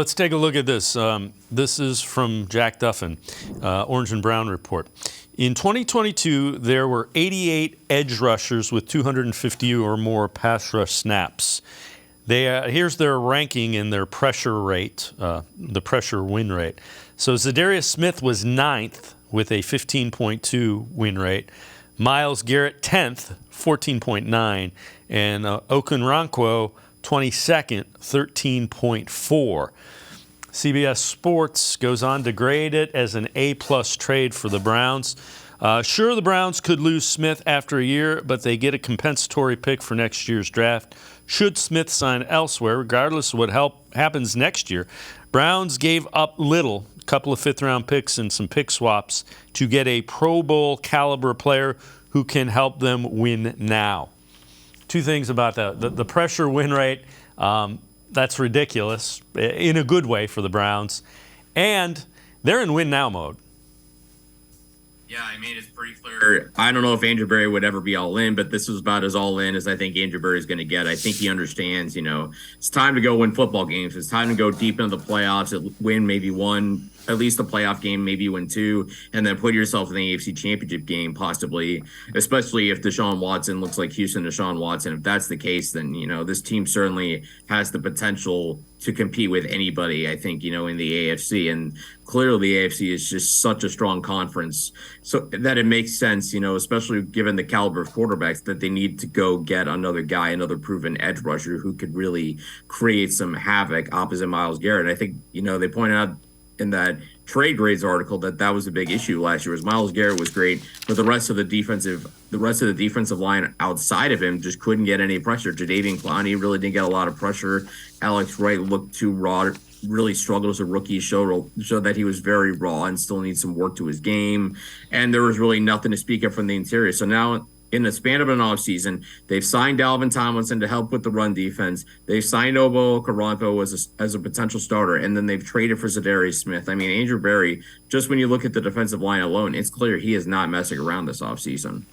Let's take a look at this. This is from Jack Duffin, Orange and Brown report. In 2022, there were 88 edge rushers with 250 or more pass rush snaps. Here's their ranking in their pressure rate, the pressure win rate. So Za'Darius Smith was 9th with a 15.2 win rate. Myles Garrett 10th, 14.9, and Okunrankwo 22nd, 13.4. CBS Sports goes on to grade it as an A-plus trade for the Browns. Sure, the Browns could lose Smith after a year, but they get a compensatory pick for next year's draft. Should Smith sign elsewhere, regardless of what happens next year, Browns gave up little, a couple of fifth-round picks and some pick swaps, to get a Pro Bowl caliber player who can help them win now. Two things about that. The pressure win rate, that's ridiculous in a good way for the Browns. And they're in win now mode. Yeah, I mean, it's pretty clear. I don't know if Andrew Berry would ever be all in, but this was about as all in as I think Andrew Berry is going to get. I think he understands, it's time to go win football games. It's time to go deep into the playoffs, win maybe one, at least a playoff game, maybe win two, and then put yourself in the AFC Championship game, possibly, especially if Deshaun Watson looks like Houston Deshaun Watson. If that's the case, then, this team certainly has the potential to compete with anybody, I think, in the AFC. And clearly the AFC is just such a strong conference so that it makes sense, especially given the caliber of quarterbacks, that they need to go get another guy, another proven edge rusher who could really create some havoc opposite Myles Garrett. And I think, they pointed out in that trade grades article that was a big issue last year. Was Myles Garrett was great, but the rest of the defensive line outside of him just couldn't get any pressure. Jadeveon Clowney really didn't get a lot of pressure. Alex Wright looked too raw, really struggled as a rookie, showed that he was very raw and still needs some work to his game. And there was really nothing to speak of from the interior. So now, in the span of an offseason, they've signed Dalvin Tomlinson to help with the run defense. They've signed Obo Okoronkwo as a potential starter, and then they've traded for Za'Darius Smith. I mean, Andrew Berry, just when you look at the defensive line alone, it's clear he is not messing around this offseason.